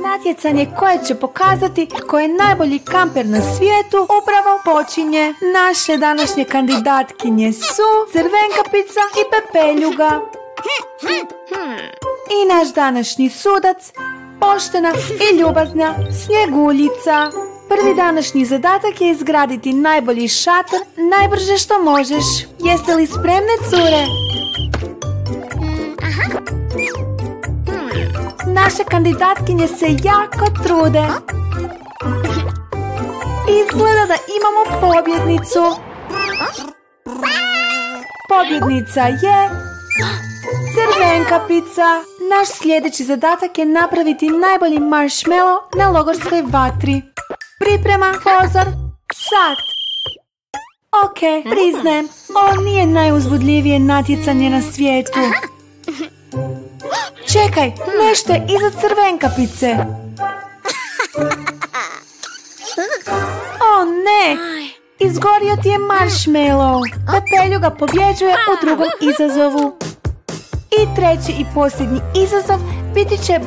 Natjecanje koje će pokazati tko je najbolji kamper na svijetu upravo počinje. Naše današnje kandidatkinje su Crvenkapica i Pepeljuga. I naš današnji sudac, poštena i ljubazna Snjeguljica. Prvi današnji zadatak je izgraditi najbolji šator najbrže što možeš. Jeste li spremne, cure? Naše kandidatkinje se jako trude. Izgleda da imamo pobjednicu. Pobjednica je Crvenkapica. Naš sljedeći zadatak je napraviti najbolji marshmallow na logorskoj vatri. Priprema, pozor, sat. Ok, priznajem, ovo nije najuzbudljivije natjecanje na svijetu. Čekaj, nešto je iza Crvenkapice. O ne, izgorio ti je marshmallow. Pepeljuga pobjeđuje u drugom izazovu. I treći i posljednji izazov biti će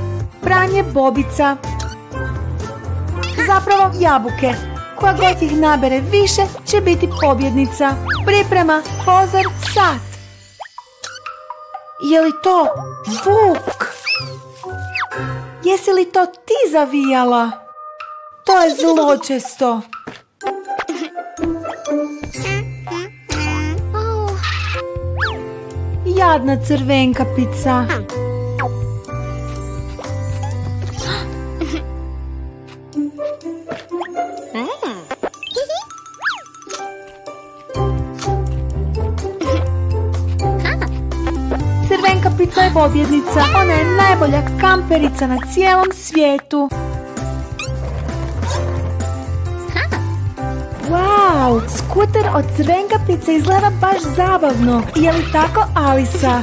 pranje bobica. Zapravo jabuke. Koja god ih nabere više će biti pobjednica. Priprema, pozor, sat. Je li to Vuk? Jesi li to ti zavijala? To je zločesto. Jadna Crvenkapica. Crvenkapica je pobjednica. Ona je najbolja kamperica na cijelom svijetu. Wow, skuter od Crvenkapice izgleda baš zabavno. Je li tako, Alisa?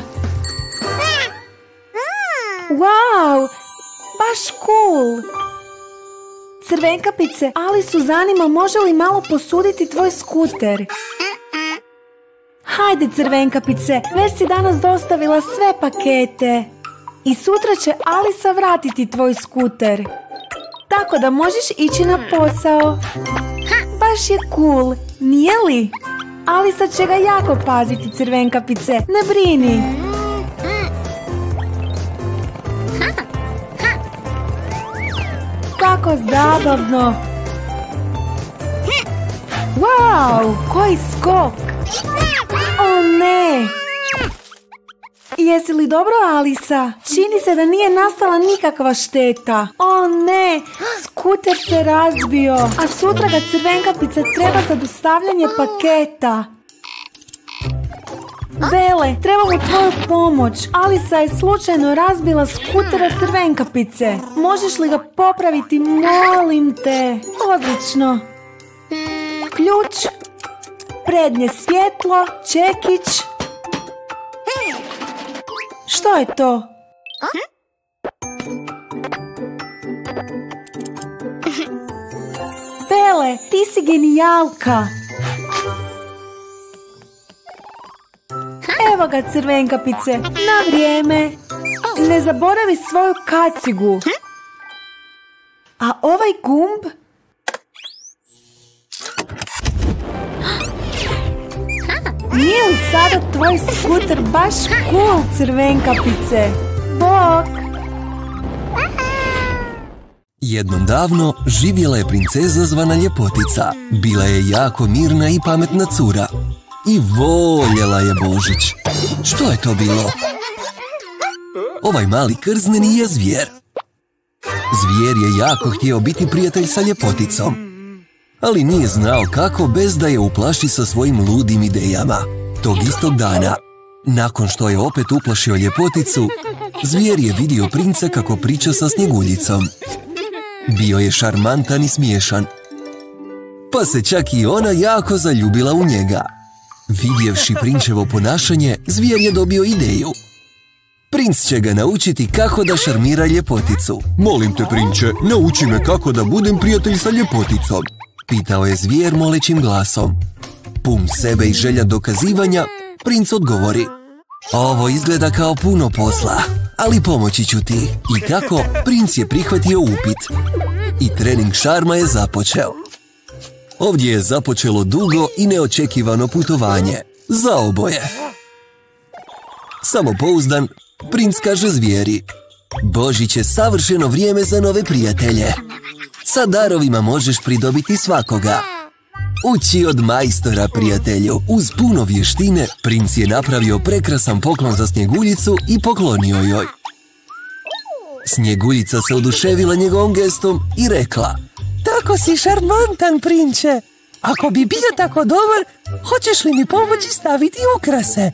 Wow, baš cool. Crvenkapice, Alisu zanima može li malo posuditi tvoj skuter. Hajde, Crvenkapice, već si danas dostavila sve pakete. I sutra će Alisa vratiti tvoj skuter. Tako da možeš ići na posao. Baš je cool, nije li? Alisa će ga jako paziti, Crvenkapice, ne brini. Kako zabavno. Wow, koji skok. O ne. Jesi li dobro, Alisa? Čini se da nije nastala nikakva šteta. O ne, skuter se razbio, a sutra ga Crvenkapica treba za dostavljanje paketa. Bele, trebamo tvoju pomoć. Alisa je slučajno razbila skutera Crvenkapice. Možeš li ga popraviti, molim te? Odlično. Ključ, prednje svjetlo, čekić. Što je to? Bele, ti si genijalka. Evo ga, Crvenkapice, na vrijeme. Ne zaboravi svoju kacigu. A ovaj gumb? Nije li sada tvoj skuter baš cool, Crvenkapice? Bok! Jednom davno živjela je princeza zvana Ljepotica. Bila je jako mirna i pametna cura. I voljela je Božić. Što je to bilo? Ovaj mali krzneni je zvijer. Zvijer je jako htio biti prijatelj sa Ljepoticom, ali nije znao kako bez da je uplaši sa svojim ludim idejama. Tog istog dana, nakon što je opet uplašio Ljepoticu, zvijer je vidio princa kako priča sa Snjeguljicom. Bio je šarmantan i smiješan, pa se čak i ona jako zaljubila u njega. Vidjevši prinčevo ponašanje, zvijer je dobio ideju. Princ će ga naučiti kako da šarmira Ljepoticu. Molim te, prinče, nauči me kako da budem prijatelj sa Ljepoticom, pitao je zvijer molećim glasom. Pun sebe i želja dokazivanja, princ odgovori. Ovo izgleda kao puno posla, ali pomoći ću ti. I tako, princ je prihvatio upit. I trening šarma je započeo. Ovdje je započelo dugo i neočekivano putovanje. Za oboje. Samopouzdan, princ kaže zvijeri: Božić je savršeno vrijeme za nove prijatelje. Sa darovima možeš pridobiti svakoga. Uči od majstora, prijatelju. Uz puno vještine, princ je napravio prekrasan poklon za Snjeguljicu i poklonio joj. Snjeguljica se oduševila njegovom gestom i rekla: Tako si šarmantan, prinče. Ako bi bio tako dobar, hoćeš li mi pomoći staviti ukrase?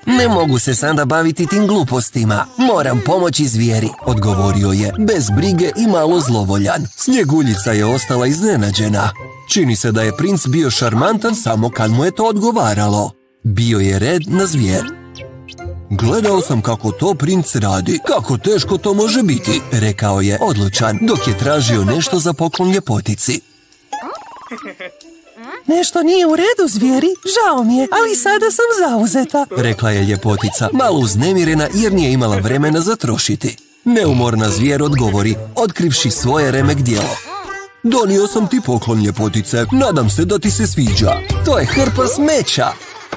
Ne mogu se sada baviti tim glupostima. Moram pomoći zvijeri, odgovorio je, bez brige i malo zlovoljan. Snjeguljica je ostala iznenađena. Čini se da je princ bio šarmantan samo kad mu je to odgovaralo. Bio je red na zvijer. Gledao sam kako to princ radi. Kako teško to može biti, rekao je odlučan, dok je tražio nešto za poklon ljepotici. Nešto nije u redu, zvijeri, žao mi je, ali sada sam zauzeta, rekla je ljepotica, malo uznemirena jer nije imala vremena za trošiti. Neumorna zvijer odgovori, otkrivši svoje remek djelo. Donio sam ti poklon, ljepotice, nadam se da ti se sviđa. To je hrpa smeća.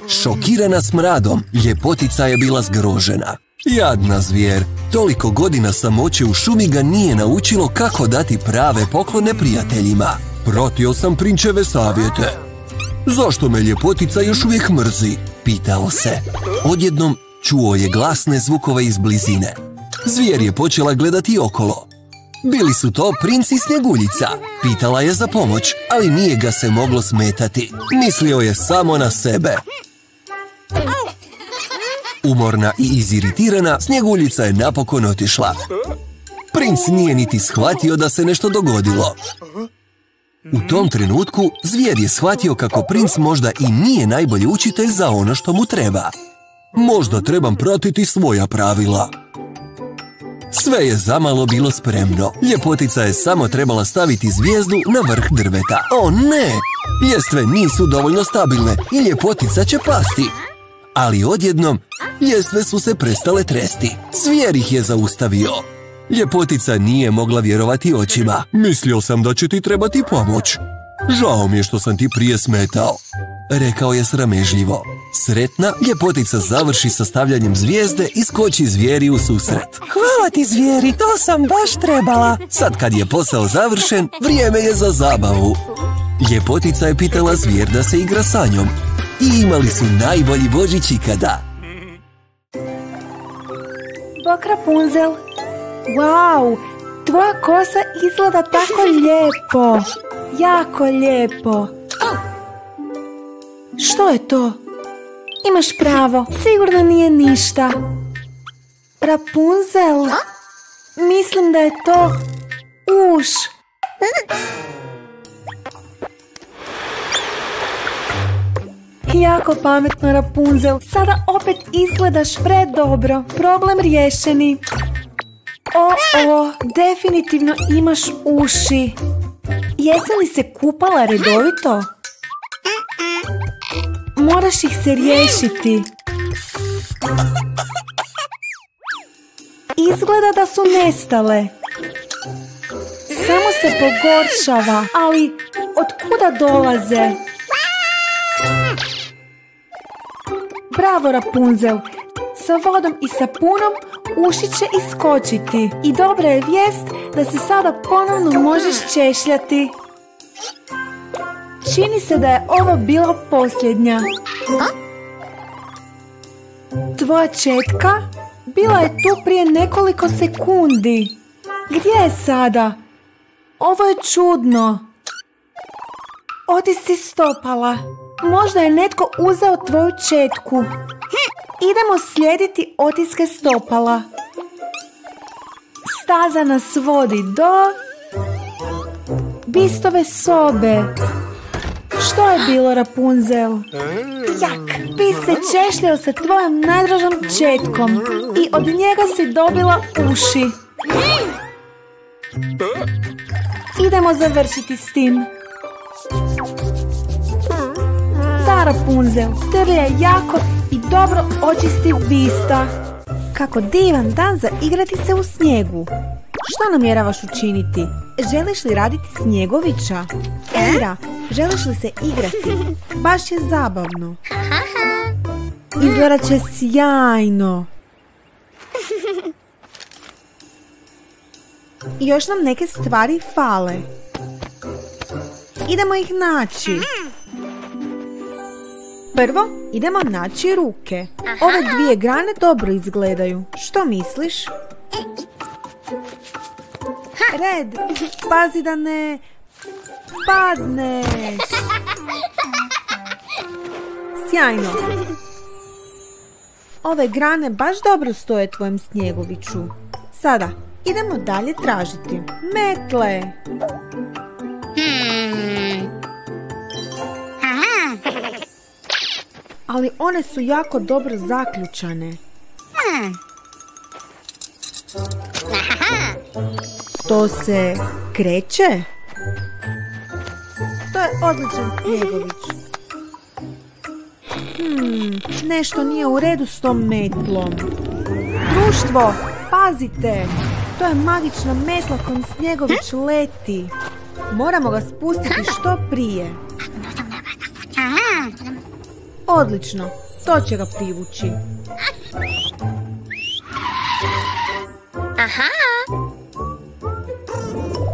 Šokirana smradom, ljepotica je bila zgrožena. Jadna zvijer, toliko godina samoće u šumi ga nije naučilo kako dati prave poklone prijateljima. Pratio sam prinčeve savjete. Zašto me ljepotica još uvijek mrzi? Pitao se. Odjednom čuo je glasne zvukove iz blizine. Zvijer je počela gledati okolo. Bili su to princ i Snjeguljica. Pitala je za pomoć, ali nije ga se moglo smetati. Mislio je samo na sebe. Umorna i iziritirana, Snjeguljica je napokon otišla. Princ nije niti shvatio da se nešto dogodilo. U tom trenutku zvijer je shvatio kako princ možda i nije najbolji učitelj za ono što mu treba. Možda trebam pratiti svoja pravila. Sve je zamalo bilo spremno. Ljepotica je samo trebala staviti zvijezdu na vrh drveta. O ne! Ljestve nisu dovoljno stabilne i ljepotica će pasti. Ali odjednom ljestve su se prestale tresti. Zvijer ih je zaustavio. Ljepotica nije mogla vjerovati očima. Mislio sam da će ti trebati pomoć. Žao mi je što sam ti prije smetao, rekao je sramežljivo. Sretna, ljepotica završi sa stavljanjem zvijezde i skoči zvijeri u susret. Hvala ti, zvijeri, to sam baš trebala. Sad kad je posao završen, vrijeme je za zabavu. Ljepotica je pitala zvijer da se igra sa njom. I imali su najbolji Božić ikada. Bok, Rapunzel. Wow, tvoja kosa izgleda tako lijepo. Jako lijepo. Što je to? Imaš pravo, sigurno nije ništa. Rapunzel? Mislim da je to uš. Jako pametno, Rapunzel. Sada opet izgledaš predobro. Problem riješeni. O, definitivno imaš uši. Jesi li se kupala redovito? Moraš ih se riješiti. Izgleda da su nestale. Samo se pogoršava, ali otkuda dolaze? Bravo, Rapunzel. Sa vodom i sapunom uši će iskočiti. I dobra je vijest da se sada ponovno možeš češljati. Čini se da je ovo bila posljednja. Tvoja četka bila je tu prije nekoliko sekundi. Gdje je sada? Ovo je čudno. Otisci stopala. Možda je netko uzeo tvoju četku. Idemo slijediti otiske stopala. Staza nas vodi do Bistove sobe. Što je bilo, Rapunzel? Jak, Bist se češljao sa tvojom najdražom četkom i od njega si dobila uši. Idemo završiti s tim. Da, Rapunzel, trljaj jako i dobro očisti Bista. Kako divan dan za igrati se u snijegu. Što namjeravaš učiniti? Želiš li raditi snjegovića? Elira, želiš li se igrati? Baš je zabavno. Izgledat će sjajno. I još nam neke stvari fale. Idemo ih naći. Prvo, idemo naći ruke. Ove dvije grane dobro izgledaju. Što misliš? Red, pazi da ne padneš. Sjajno. Ove grane baš dobro stoje tvojem snjegoviću. Sada, idemo dalje tražiti. Metle. Ali one su jako dobro zaključane. To se kreće? To je odličan snjegović. Nešto nije u redu s tom metlom. Društvo, pazite! To je magična metla kojom snjegović leti. Moramo ga spustiti što prije. Odlično, to će ga privući.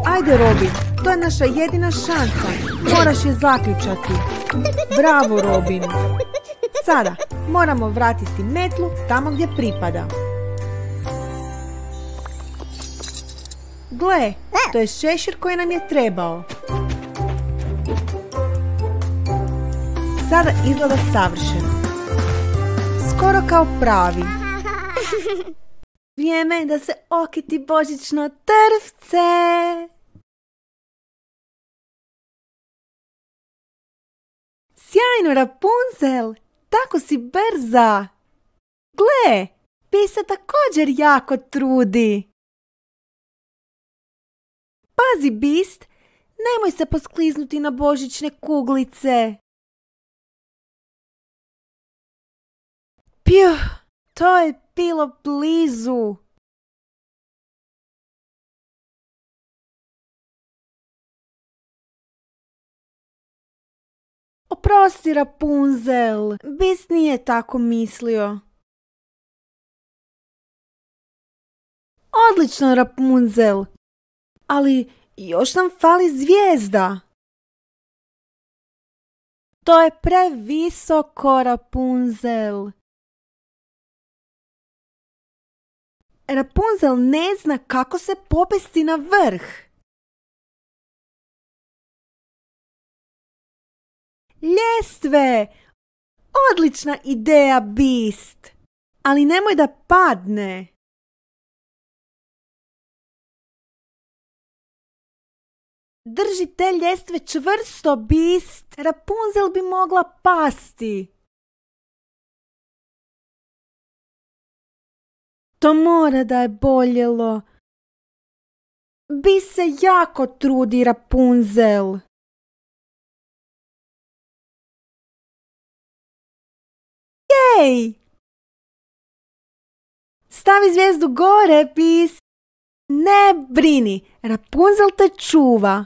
Ajde, Robin, to je naša jedina šansa. Moraš je zaključati. Bravo, Robin. Sada moramo vratiti metlu tamo gdje pripada. Gle, to je šešir koji nam je trebao. Sada izgleda savršeno. Skoro kao pravi. Vrijeme je da se okiti božićno trvce. Sjajno, Rapunzel! Tako si brza! Gle, Bi se također jako trudi. Pazi, Beast, nemoj se poskliznuti na božićne kuglice. Pjuh, to je bilo blizu. Oprosti, Rapunzel, Beast nije tako mislio. Odlično, Rapunzel, ali još nam fali zvijezda. To je previsoko, Rapunzel. Rapunzel ne zna kako se popesti na vrh. Ljestve! Odlična ideja, Beast! Ali nemoj da padne. Drži te ljestve čvrsto, Beast! Rapunzel bi mogla pasti. To mora da je boljelo. Beast se jako trudi, Rapunzel. Jej! Stavi zvijezdu gore, Beast. Ne brini, Rapunzel te čuva.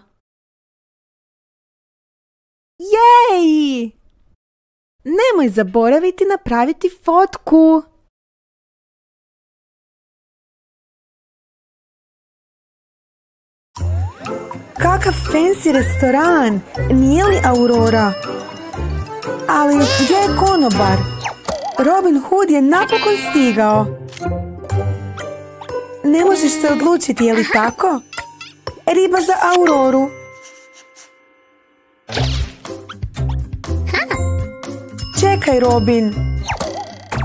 Jej! Nemoj zaboraviti napraviti fotku. Kakav fancy restoran, nije li, Aurora? Ali gdje je konobar? Robin Hood je napokon stigao. Ne možeš se odlučiti, je li tako? Riba za Auroru. Čekaj, Robin.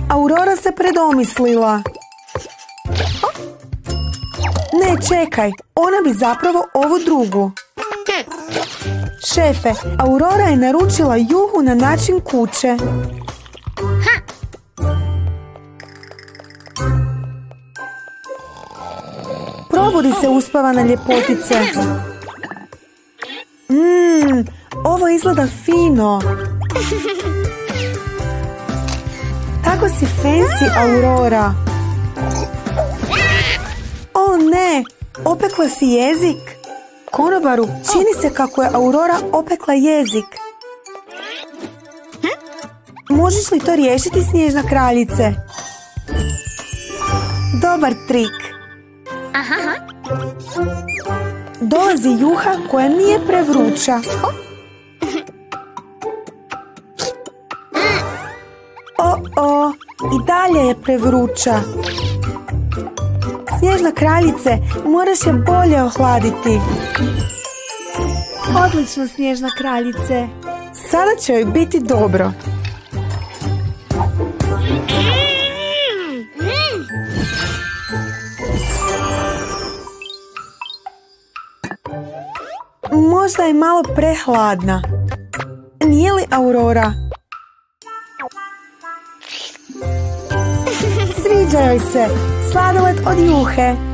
Aurora se predomislila. Ne, čekaj. Ona bi zapravo ovu drugu. Šefe, Aurora je naručila juhu na način kuće. Probudi se, uspavana ljepotice. Ovo izgleda fino. Tako si fancy, Aurora. O ne, opekla si jezik. Konobaru, čini se kako je Aurora opekla jezik. Možeš li to riješiti, Snježna kraljice? Dobar trik. Dolazi juha koja nije prevruća. O, i dalje je prevruća. Snježna kraljice, moraš je bolje ohladiti. Odlično, Snježna kraljice. Sada će joj biti dobro. Možda je malo prehladna. Nije li, Aurora? Sviđa joj se sladoled od juhe.